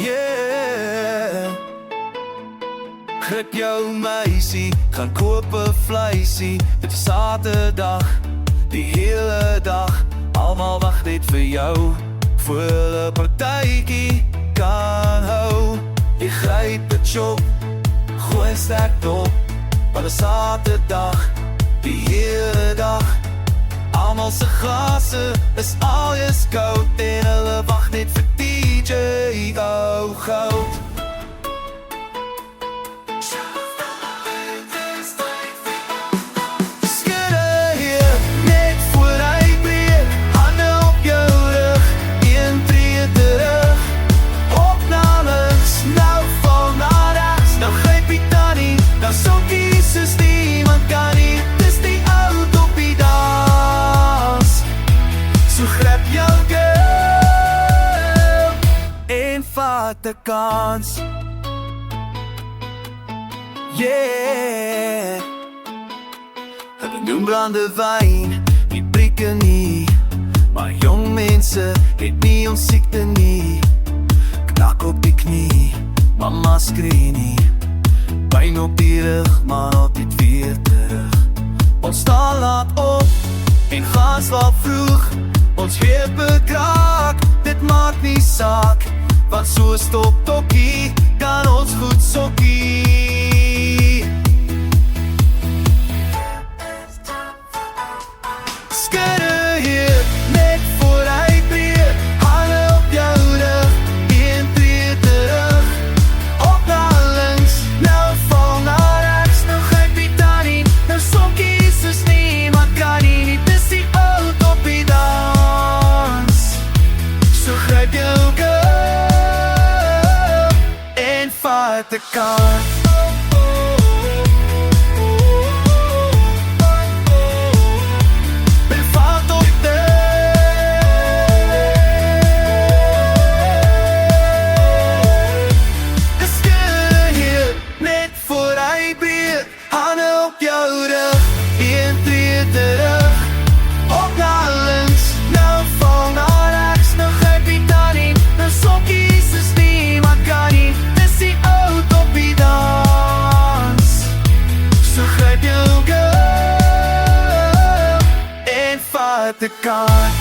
Yeah. Gryp jou meisie, gaan koop 'n vleisie. Dit is Saterdag, die hele dag. Almal wag net vir jou, voor hulle partytjie kan hou. Jy gryp 'n chop, gooi sterk dop. Want dit is Saterdag, die hele dag. Almal se glase is alles koud en hulle wag net vir DJ Go Goud. Skudde hier, net voor hy breek. Hande op jou rug, een tree terug. Op na links, nou val na rechts. Nou gryp die tannie, nou sokkies is niemand kan nie. Dis die oud op die dans. So gryp jou girl en vat 'n kans. Yeah. Hulle noem brandewyn, nie prikke nie. Maar jong mense het nie ons siekte nie. Knak op die knie, mama skree nie. Pyn op die rug, maar altyd weer terug. Ons staan laat op en gaan slaap vroeg. Ons weer bekraak, dit maak nie saak. Want so stop tokkie, kan ons goed sokkie. Skudde hier, net voor hy breek. Hande op jou rug, een tree terug. Op na links, nou val na rechts. Nou gryp die tannie, nou sokkies is niemand kan nie. Nie dis die oud op die dans. So gryp jou girl en vat 'n kans. Hande op jou rug, een tree terug. Op na links, nou val na rechts. Nou gryp die tannie, nou sokkies is niemand kan nie. Dis die oud op die dans. So gryp jou girl en vat 'n kans.